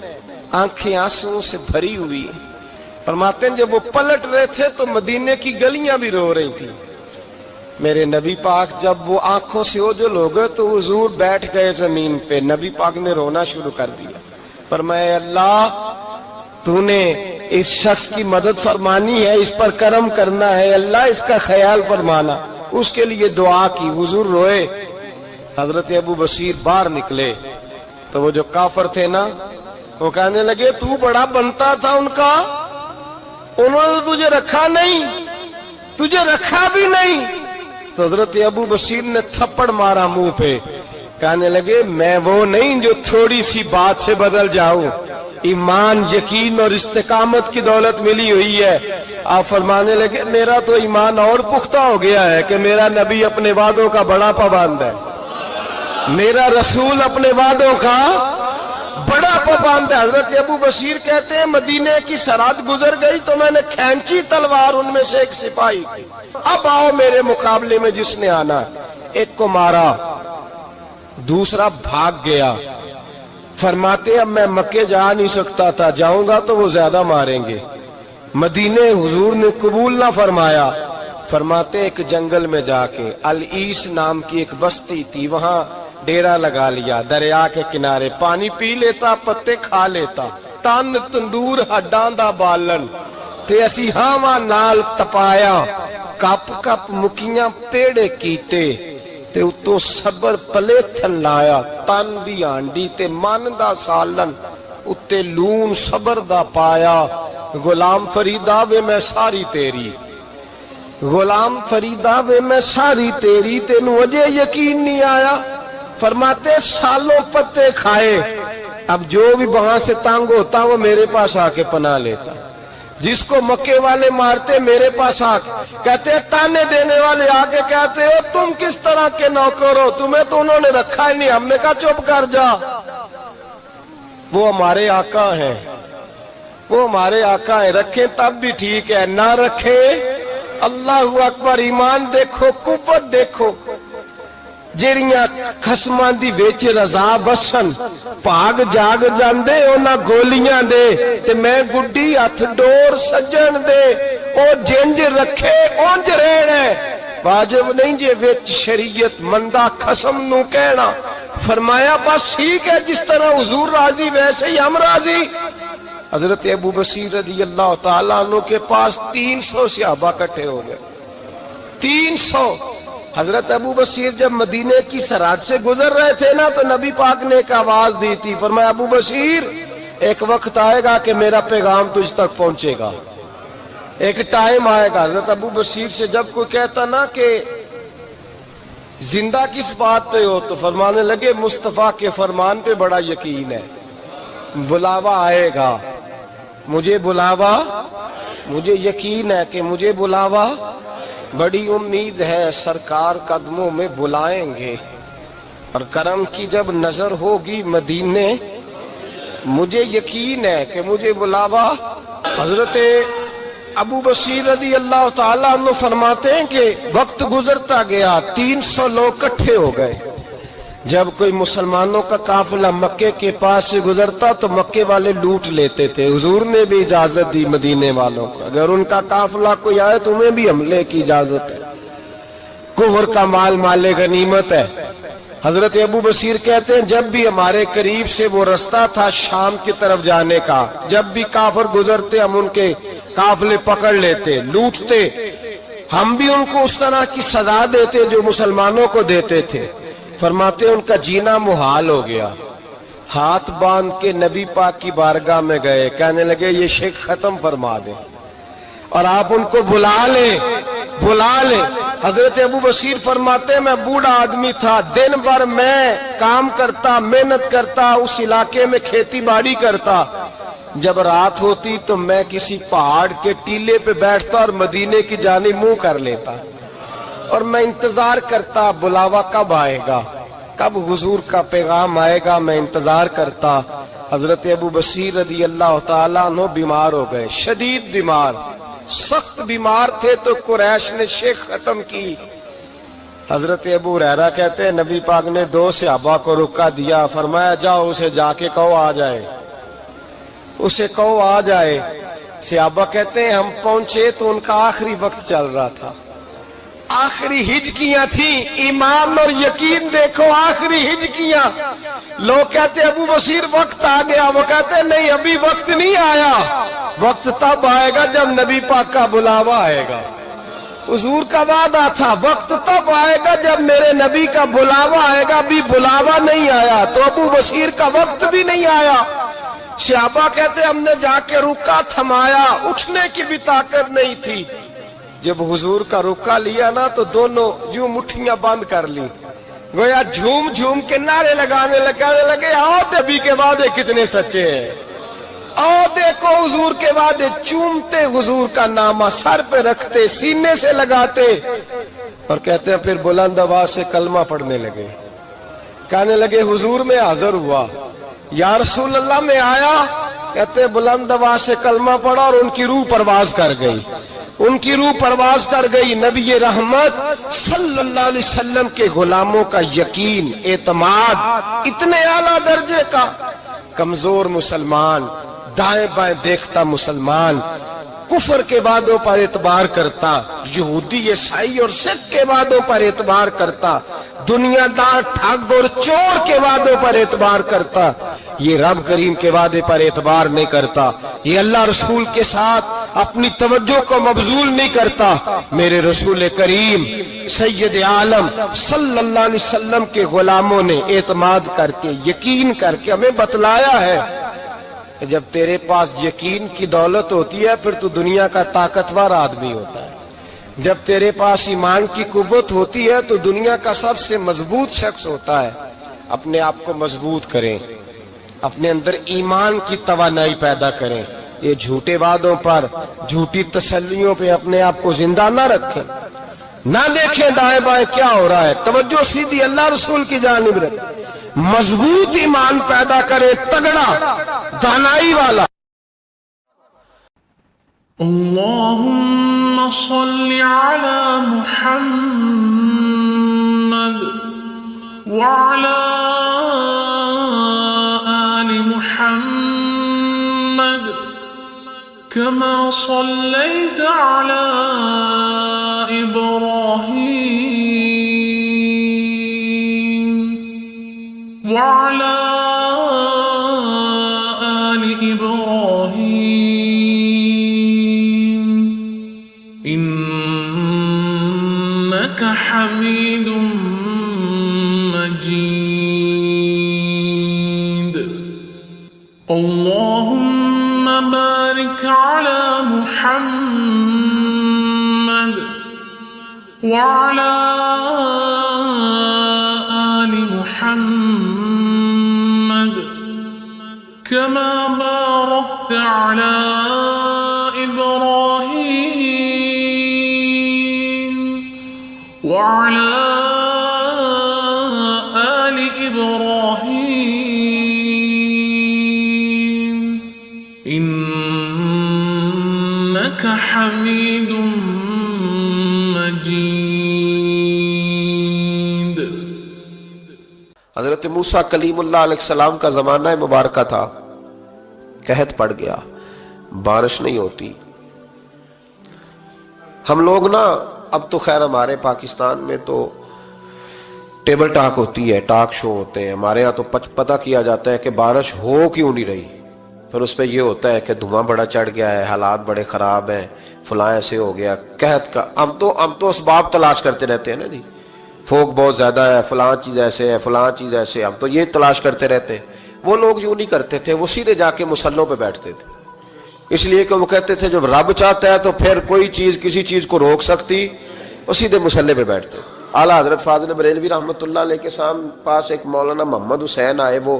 آنکھیں آنسوؤں سے بھری ہوئی. فرماتے ہیں جب وہ پلٹ رہے تھے تو مدینے کی گلیاں بھی رو رہی تھی. میرے نبی پاک جب وہ آنکھوں سے اوجھل ہو گئے تو حضور بیٹھ گئے زمین پہ. نبی پاک نے رونا شروع کر دیا. فرمایا اللہ تو نے اس شخص کی مدد فرمانی ہے، اس پر کرم کرنا ہے، اللہ اس کا خیال فرمانا. اس کے لیے دعا کی. حضور روئے. حضرت ابو بصیر باہر نکلے تو وہ جو کافر تھے نا وہ کہنے لگے تو بڑا بنتا تھا ان کا، انہوں نے تجھے رکھا نہیں، تجھے رکھا بھی نہیں. تو حضرت ابو بصیر نے تھپڑ مارا منہ پہ. کہنے لگے میں وہ نہیں جو تھوڑی سی بات سے بدل جاؤں. ایمان، یقین اور استقامت کی دولت ملی ہوئی ہے. آپ فرمانے لگے میرا تو ایمان اور پختہ ہو گیا ہے کہ میرا نبی اپنے وعدوں کا بڑا پابند ہے، میرا رسول اپنے وعدوں کا بڑا پابند ہے. حضرت ابو بصیر کہتے ہیں مدینے کی سرحد گزر گئی تو میں نے کھینچی تلوار ان میں سے ایک سپاہی، اب آؤ میرے مقابلے میں جس نے آنا. ایک کو مارا، دوسرا بھاگ گیا. فرماتے اب میں مکے جا نہیں سکتا تھا، جاؤں گا تو وہ زیادہ ماریں گے. مدینے حضور نے قبول نہ فرمایا. فرماتے ایک جنگل میں جا کے العیس نام کی ایک بستی تھی، وہاں ڈیرا لگا لیا. دریا کے کنارے پانی پی لیتا، پتے کھا لیتا. تن تندور ہڈاں دا بالن تے اسی ہاواں نال تپایا. کپ کپ مکیاں پیڑے کیتے تے اتوں صبر پلے تھن لایا. تن دی ہانڈی تے من دا سالن اتے لون صبر دا پایا. غلام فریدا وے میں ساری تیری، غلام فریدا وے میں ساری تیری، تینوں اجے یقین نہیں آیا. فرماتے سالوں پتے کھائے، اب جو بھی وہاں سے تانگ ہوتا وہ میرے پاس آ کے پناہ لیتا. جس کو مکے والے مارتے میرے پاس آ کے کہتے تانے دینے والے آ کے کہتے ہو تم کس طرح کے نوکر ہو، تمہیں تو انہوں نے رکھا ہی نہیں. ہم نے کہا چپ کر جا، وہ ہمارے آقا ہیں، وہ ہمارے آقا ہیں. رکھیں تب بھی ٹھیک ہے، نہ رکھیں اللہ اکبر. ایمان دیکھو، قوت دیکھو. جیڑیاں خسماں دی وچ رضا بسن پاگ جاگ جاندے اونا گولیاں دے تے میں گڈی ہتھ ڈور سجن دے. او جنج رکھے اونج رہنا واجب نہیں جے وچ شریعت مندہ خسم نو کہنا. فرمایا بس ٹھیک ہے، جس طرح حضور راضی ویسے ہی ہم راضی. حضرت ابو بصیر رضی اللہ تعالیٰ عنہ کے پاس 300 صحابہ کٹھے ہو گئے. 300. حضرت ابو بصیر جب مدینے کی سرحد سے گزر رہے تھے نا تو نبی پاک نے ایک آواز دی تھی. فرمایا ابو بصیر ایک وقت آئے گا کہ میرا پیغام تجھ تک پہنچے گا، ایک ٹائم آئے گا. حضرت ابو بصیر سے جب کوئی کہتا نا کہ زندہ کس بات پہ ہو؟ تو فرمانے لگے مصطفیٰ کے فرمان پہ بڑا یقین ہے، بلاوا آئے گا، مجھے بلاوا، مجھے یقین ہے کہ مجھے بلاوا، بڑی امید ہے سرکار قدموں میں بلائیں گے، اور کرم کی جب نظر ہوگی مدینے، مجھے یقین ہے کہ مجھے بلاوا۔ حضرت ابو بصیر رضی اللہ تعالیٰ عنہ فرماتے ہیں کہ وقت گزرتا گیا، 300 لوگ اکٹھے ہو گئے۔ جب کوئی مسلمانوں کا قافلہ مکے کے پاس سے گزرتا تو مکے والے لوٹ لیتے تھے۔ حضور نے بھی اجازت دی مدینے والوں کو، اگر ان کا قافلہ کوئی آئے تمہیں بھی حملے کی اجازت ہے، کفر کا مال مال غنیمت ہے۔ حضرت ابو بصیر کہتے ہیں جب بھی ہمارے قریب سے وہ رستہ تھا شام کی طرف جانے کا، جب بھی کافر گزرتے ہم ان کے قافلے پکڑ لیتے، لوٹتے، ہم بھی ان کو اس طرح کی سزا دیتے جو مسلمانوں کو دیتے تھے۔ فرماتے ان کا جینا محال ہو گیا، ہاتھ باندھ کے نبی پاک کی بارگاہ میں گئے، کہنے لگے یہ شرک ختم فرما دیں اور آپ ان کو بلا لیں، بلا لیں۔ حضرت ابو بصیر فرماتے میں بوڑھا آدمی تھا، دن بھر میں کام کرتا، محنت کرتا، اس علاقے میں کھیتی باڑی کرتا، جب رات ہوتی تو میں کسی پہاڑ کے ٹیلے پہ بیٹھتا اور مدینے کی جانب منہ کر لیتا، اور میں انتظار کرتا بلاوا کب آئے گا، کب حضور کا پیغام آئے گا، میں انتظار کرتا۔ حضرت ابو بصیر رضی اللہ تعالیٰ عنہ بیمار ہو گئے، شدید بیمار، سخت بیمار تھے، تو قریش نے شیخ ختم کی۔ حضرت ابو ہریرہ کہتے ہیں نبی پاک نے 2 صحابہ کو رکا دیا، فرمایا جاؤ اسے جا کے کہو آ جائے، اسے کہو آ جائے۔ صحابہ کہتے ہیں ہم پہنچے تو ان کا آخری وقت چل رہا تھا، آخری ہجکیاں تھیں، ایمان اور یقین دیکھو، آخری ہجکیاں۔ لوگ کہتے ابو بصیر وقت آ گیا، وہ کہتے نہیں ابھی وقت نہیں آیا، وقت تب آئے گا جب نبی پاک کا بلاوا آئے گا۔ حضور کا وعدہ تھا وقت تب آئے گا جب میرے نبی کا بلاوا آئے گا، ابھی بلاوا نہیں آیا، تو ابو بصیر کا وقت بھی نہیں آیا۔ صحابہ کہتے ہم نے جا کے رکا، تھمایا، اٹھنے کی بھی طاقت نہیں تھی۔ جب حضور کا رکا لیا نا تو دونوں یوں مٹھیاں بند کر لی، گویا جھوم جھوم کے نعرے لگانے لگے آؤ نبی کے وعدے کتنے سچے ہیں، آؤ دیکھو حضور کے وعدے، چومتے حضور کا نامہ، سر پہ رکھتے، سینے سے لگاتے، اور کہتے ہیں پھر بلند آواز سے کلمہ پڑھنے لگے، کہنے لگے حضور میں حاضر ہوا، یا رسول اللہ میں آیا، کہتے بلند آواز سے کلمہ پڑھا اور ان کی روح پرواز کر گئی، ان کی روح پرواز کر گئی۔ نبی رحمت صلی اللہ علیہ وسلم کے غلاموں کا یقین، اعتماد اتنے اعلیٰ درجے کا، کمزور مسلمان، دائیں بائیں دیکھتا مسلمان، کفر کے وعدوں پر اعتبار کرتا، یہودی عیسائی اور سکھ کے وعدوں پر اعتبار کرتا، دنیا دار ٹھگ اور چور کے وعدوں پر اعتبار کرتا، یہ رب کریم کے وعدے پر اعتبار نہیں کرتا، یہ اللہ رسول کے ساتھ اپنی توجہ کو مبذول نہیں کرتا۔ میرے رسول کریم سید عالم صلی اللہ علیہ وسلم کے غلاموں نے اعتماد کر کے، یقین کر کے ہمیں بتلایا ہے کہ جب تیرے پاس یقین کی دولت ہوتی ہے پھر تو دنیا کا طاقتور آدمی ہوتا ہے، جب تیرے پاس ایمان کی قوت ہوتی ہے تو دنیا کا سب سے مضبوط شخص ہوتا ہے۔ اپنے آپ کو مضبوط کریں، اپنے اندر ایمان کی توانائی پیدا کریں، یہ جھوٹے وعدوں پر، جھوٹی تسلیوں پہ اپنے آپ کو زندہ نہ رکھیں، نہ دیکھیں دائیں بائیں کیا ہو رہا ہے، توجہ سیدھی اللہ رسول کی جانب رکھیں، مضبوط ایمان پیدا کرے، تگڑا دانائی والا۔ اللهم صل على محمد وعلى آل محمد كما صليت على إبراهيم وعلى آل إبراهيم إنك حميد مجيد اللهم بارك على محمد وعلى محمد كما باركت على إبراهيم وعلى آل إبراهيم إنك حميد مجيد. حضرت موسیٰ کلیم اللہ علیہ السلام کا زمانہ مبارکہ تھا. قحط پڑ گیا، بارش نہیں ہوتی. ہم لوگ نا اب تو خیر ہمارے پاکستان میں تو ٹیبل ٹاک ہوتی ہے، ٹاک شو ہوتے ہیں. ہمارے ہاں تو پتہ کیا جاتا ہے کہ بارش ہو کیوں نہیں رہی. پھر اس پہ یہ ہوتا ہے کہ دھواں بڑا چڑھ گیا ہے، حالات بڑے خراب ہیں، فلاں ایسے ہو گیا قحط کا. ہم تو اسباب تلاش کرتے رہتے ہیں نا جی، فوق بہت زیادہ ہے، فلاں چیز ایسے ہے، فلاں چیز ایسے. ہم تو یہ تلاش کرتے رہتے ہیں. وہ لوگ یوں نہیں کرتے تھے، وہ سیدھے جا کے مصلوں پہ بیٹھتے تھے. اس لیے کہ وہ کہتے تھے جب رب چاہتا ہے تو پھر کوئی چیز کسی چیز کو روک سکتی. وہ سیدھے مصلے پہ بیٹھتے. اعلیٰ حضرت فاضل بریلوی رحمۃ اللہ علیہ کے پاس ایک مولانا محمد حسین آئے، وہ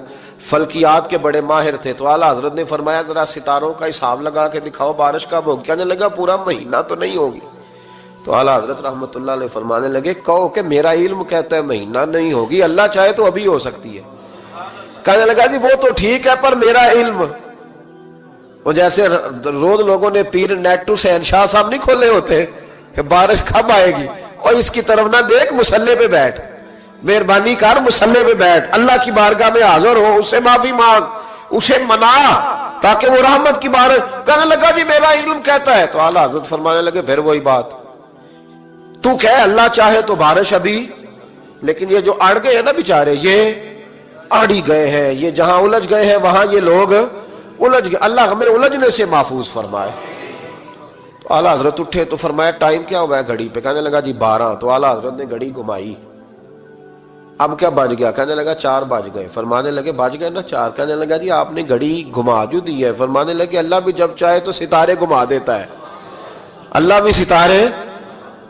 فلکیات کے بڑے ماہر تھے. تو اعلیٰ حضرت نے فرمایا ذرا ستاروں کا حساب لگا کے دکھاؤ بارش کب ہوگی. کہنے لگا پورا مہینہ تو نہیں ہوگی. تو اعلیٰ حضرت رحمۃ اللہ علیہ فرمانے لگے کہو کہ میرا علم کہتا ہے مہینہ نہیں ہوگی، اللہ چاہے تو ابھی ہو سکتی ہے. کہنے لگا جی وہ تو ٹھیک ہے پر میرا علم. وہ جیسے روز لوگوں نے پیر نیٹ ٹو حسین شاہ صاحب نہیں کھولے ہوتے کہ بارش کب آئے گی، اور اس کی طرف نہ دیکھ، مصلے پہ بیٹھ، مہربانی کر مصلے پہ بیٹھ، اللہ کی بارگاہ میں حاضر ہو، اسے معافی مانگ، اسے منا تاکہ وہ رحمت کی بارش. کہنے لگا جی میرا علم کہتا ہے. تو اعلیٰ حضرت فرمانے لگے پھر وہی بات، تو کہ اللہ چاہے تو بارش ابھی. لیکن یہ جو اڑ گئے ہیں نا بیچارے، یہ اڑی گئے ہیں، یہ جہاں الجھ گئے ہیں وہاں یہ لوگ الجھ گئے. اللہ ہمیں الجھنے سے محفوظ فرمائے. تو اعلیٰ حضرت اٹھے تو فرمایا ٹائم کیا ہوا ہے گھڑی پہ. کہنے لگا جی 12. تو اعلیٰ حضرت نے گھڑی گھمائی. اب کیا بج گیا؟ کہنے لگا 4 بج گئے. فرمانے لگے بج گئے نا 4. کہنے لگا جی آپ نے گھڑی گھما جو دی ہے. فرمانے لگے اللہ بھی جب چاہے تو ستارے گھما دیتا ہے، اللہ بھی ستارے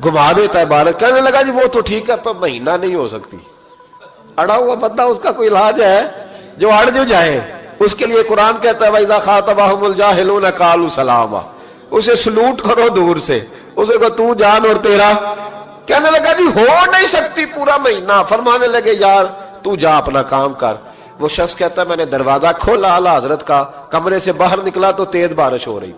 گھما دیتا ہے بارش. کہنے لگا جی وہ تو ٹھیک ہے پر مہینہ نہیں ہو سکتی. اڑا ہوا بندہ، اس کا کوئی علاج ہے جو اڑ جو جائے. اس کے لیے قرآن کہتا ہے وَإِذَا خَاطَبَهُمُ الْجَاهِلُونَ قَالُوا سَلَامًا. اسے سلوٹ کرو دور سے، اسے کو تو جان اور تیرا. کہنے لگا جی ہو نہیں سکتی پورا مہینہ. فرمانے لگے یار تو جا اپنا کام کر. وہ شخص کہتا ہے میں نے دروازہ کھولا اعلیٰ حضرت کا، کمرے سے باہر نکلا تو تیز بارش ہو رہی.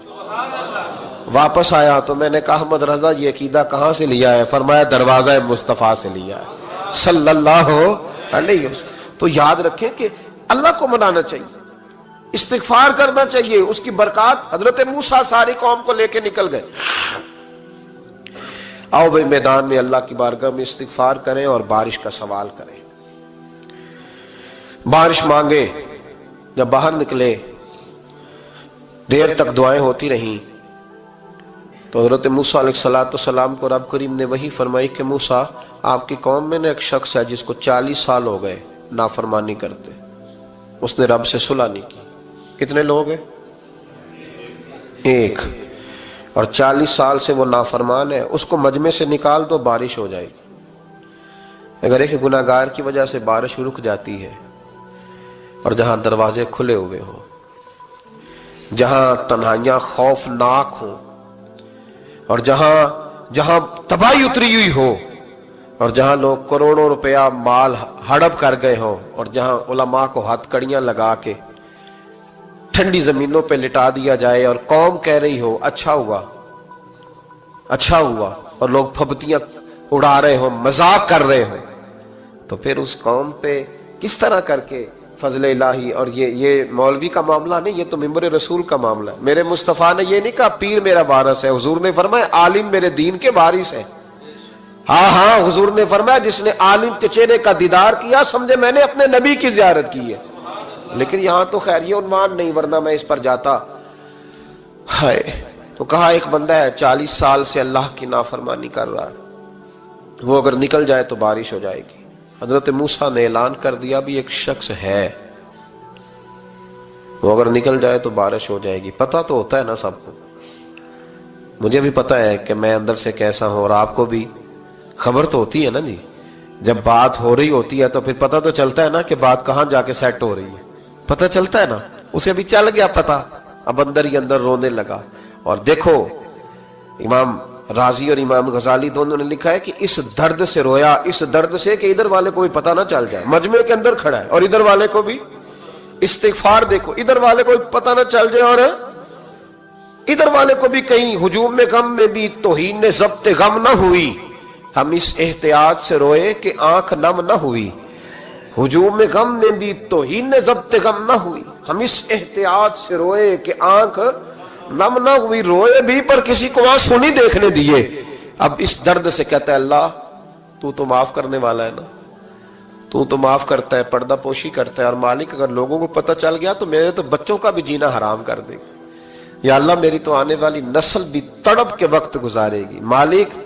واپس آیا تو میں نے کہا احمد رضا یہ عقیدہ کہاں سے لیا ہے؟ فرمایا دروازہ مصطفیٰ سے لیا ہے صلی اللہ علیہ وسلم. تو یاد رکھیں کہ اللہ کو منانا چاہیے، استغفار کرنا چاہیے. اس کی برکات. حضرت موسیٰ ساری قوم کو لے کے نکل گئے. آؤ بھائی میدان میں اللہ کی بارگاہ میں استغفار کریں اور بارش کا سوال کریں، بارش مانگے. جب باہر نکلے دیر تک دعائیں ہوتی رہیں تو حضرت موسیٰ علیہ السلام کو رب کریم نے وحی فرمائی کہ موسیٰ آپ کی قوم میں نے ایک شخص ہے جس کو 40 سال ہو گئے نافرمانی کرتے، اس نے رب سے صلح نہیں کی. کتنے لوگ ہیں؟ ایک. اور 40 سال سے وہ نافرمان ہے. اس کو مجمع سے نکال دو بارش ہو جائے گی. اگر ایک گناہگار کی وجہ سے بارش رک جاتی ہے اور جہاں دروازے کھلے ہوئے ہوں، جہاں تنہائیاں خوفناک ہوں، اور جہاں تباہی اتری ہوئی ہو، اور جہاں لوگ کروڑوں روپیہ مال ہڑپ کر گئے ہوں، اور جہاں علماء کو ہتھ کڑیاں لگا کے ٹھنڈی زمینوں پہ لٹا دیا جائے اور قوم کہہ رہی ہو اچھا ہوا اچھا ہوا، اور لوگ پھبتیاں اڑا رہے ہوں، مذاق کر رہے ہوں، تو پھر اس قوم پہ کس طرح کر کے فضل الہی. اور یہ مولوی کا معاملہ نہیں، یہ تو ممبر رسول کا معاملہ ہے. میرے مصطفیٰ نے یہ نہیں کہا پیر میرا وارث ہے، حضور نے فرمایا عالم میرے دین کے وارث ہے. ہاں حضور نے فرمایا جس نے عالم کے چہرے کا دیدار کیا سمجھے میں نے اپنے نبی کی زیارت کی ہے. لیکن یہاں تو خیر یہ عنوان نہیں، ورنہ میں اس پر جاتا. ہائے. تو کہا ایک بندہ ہے 40 سال سے اللہ کی نافرمانی کر رہا ہے، وہ اگر نکل جائے تو بارش ہو جائے گی. حضرت موسیٰ نے اعلان کر دیا بھی ایک شخص ہے، وہ اگر نکل جائے تو بارش ہو جائے گی. پتہ تو ہوتا ہے نا سب کو، مجھے بھی پتہ ہے کہ میں اندر سے کیسا ہوں، اور آپ کو بھی خبر تو ہوتی ہے نا جی. جب بات ہو رہی ہوتی ہے تو پھر پتہ تو چلتا ہے نا کہ بات کہاں جا کے سیٹ ہو رہی ہے, پتہ چلتا ہے نا. اسے بھی چل گیا پتہ, اب اندر ہی اندر رونے لگا. اور دیکھو امام رازی اور امام غزالی دونوں نے لکھا ہے کہ اس درد سے رویا, اس درد سے کہ ادھر والے کو بھی پتہ نہ چل جائے, مجمع کے اندر کھڑا ہے اور ادھر والے کو بھی استغفار, دیکھو ادھر والے کو بھی پتہ نہ چل جائے اور ادھر والے کو بھی کہیں ہجوم میں غم میں بھی توہین نے ضبط غم نہ ہوئی. ہم اس احتیاط سے روئے کہ آنکھ نم نہ ہوئی, ہجوم میں غم میں بھی توہین نے ضبط غم نہ ہوئی. ہم اس احتیاط سے روئے کہ آنکھ نم نہ ہوئی, روئے بھی پر کسی کو وہاں سنی دیکھنے دیے. اب اس درد سے کہتا ہے اللہ تو تو معاف کرنے والا ہے نا, تو تو معاف کرتا ہے, پردہ پوشی کرتا ہے. اور مالک اگر لوگوں کو پتہ چل گیا تو میرے تو بچوں کا بھی جینا حرام کر دے گا. یا اللہ میری تو آنے والی نسل بھی تڑپ کے وقت گزارے گی. مالک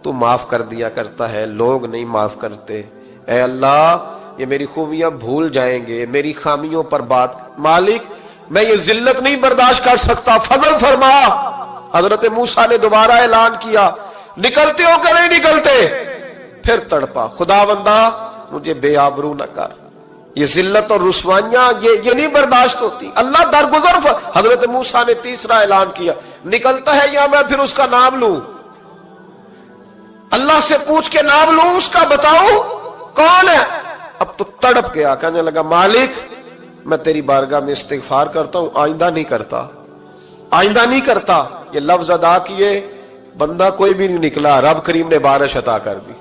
تو معاف کر دیا کرتا ہے, لوگ نہیں معاف کرتے. اے اللہ یہ میری خوبیاں بھول جائیں گے, میری خامیوں پر بات. مالک میں یہ ذلت نہیں برداشت کر سکتا, فضل فرما. حضرت موسیٰ نے دوبارہ اعلان کیا, نکلتے ہو کہ نہیں نکلتے؟ پھر تڑپا, خداوندا مجھے بے آبرو نہ کر, یہ ذلت اور رسوائیاں یہ نہیں برداشت ہوتی. اللہ درگزر. حضرت موسیٰ نے تیسرا اعلان کیا, نکلتا ہے یا میں پھر اس کا نام لوں؟ اللہ سے پوچھ کے نام لوں اس کا, بتاؤ کون ہے؟ اب تو تڑپ گیا, کہنے لگا مالک میں تیری بارگاہ میں استغفار کرتا ہوں, آئندہ نہیں کرتا, آئندہ نہیں کرتا. یہ لفظ ادا کیے, بندہ کوئی بھی نہیں نکلا. رب کریم نے بارش عطا کر دی,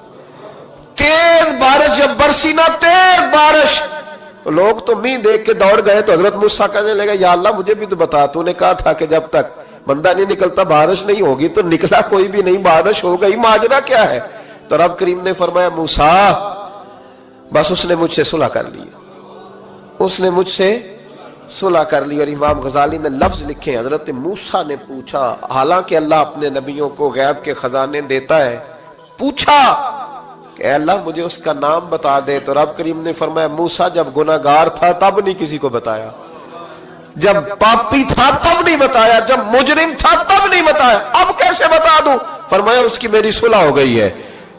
تیز بارش. جب برسی نا تیز بارش, لوگ تو می دیکھ کے دوڑ گئے. تو حضرت موسیٰ کہنے لگا یا اللہ مجھے بھی تو بتا, تو نے کہا تھا کہ جب تک بندہ نہیں نکلتا بارش نہیں ہوگی. تو نکلا کوئی بھی نہیں, بارش ہو گئی, ماجرا کیا ہے؟ تو رب کریم نے فرمایا موسیٰ بس اس نے مجھ سے صلح کر لی, اس نے مجھ سے صلح کر لی. اور امام غزالی نے لفظ لکھے, حضرت موسیٰ نے پوچھا, حالانکہ اللہ اپنے نبیوں کو غیب کے خزانے دیتا ہے, پوچھا کہ اے اللہ مجھے اس کا نام بتا دے. تو رب کریم نے فرمایا موسیٰ جب گناہگار تھا تب نہیں کسی کو بتایا, جب پاپی تھا تب نہیں بتایا, جب مجرم تھا تب نہیں بتایا, اب کیسے بتا دوں؟ فرمایا اس کی میری صلح ہو گئی ہے.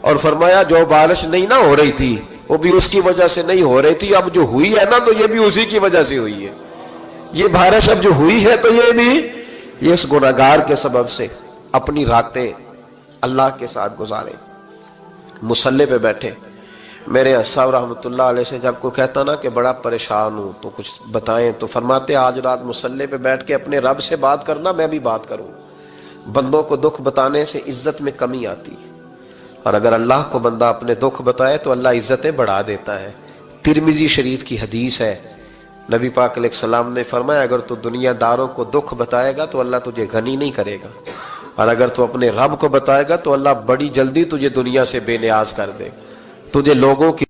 اور فرمایا جو بارش نہیں نہ ہو رہی تھی وہ بھی اس کی وجہ سے نہیں ہو رہی تھی, اب جو ہوئی ہے نا تو یہ بھی اسی کی وجہ سے ہوئی ہے. یہ بارش اب جو ہوئی ہے تو یہ بھی یہ اس گناہگار کے سبب سے. اپنی راتیں اللہ کے ساتھ گزارے, مصلی پہ بیٹھے. میرے صاحب رحمۃ اللہ علیہ سے جب کوئی کہتا نا کہ بڑا پریشان ہوں تو کچھ بتائیں, تو فرماتے آج رات مصلی پہ بیٹھ کے اپنے رب سے بات کرنا, میں بھی بات کروں. بندوں کو دکھ بتانے سے عزت میں کمی آتی, اور اگر اللہ کو بندہ اپنے دکھ بتائے تو اللہ عزتیں بڑھا دیتا ہے. ترمذی شریف کی حدیث ہے, نبی پاک علیہ السلام نے فرمایا اگر تو دنیا داروں کو دکھ بتائے گا تو اللہ تجھے غنی نہیں کرے گا, اور اگر تو اپنے رب کو بتائے گا تو اللہ بڑی جلدی تجھے دنیا سے بے نیاز کر دے. تجھے لوگوں کی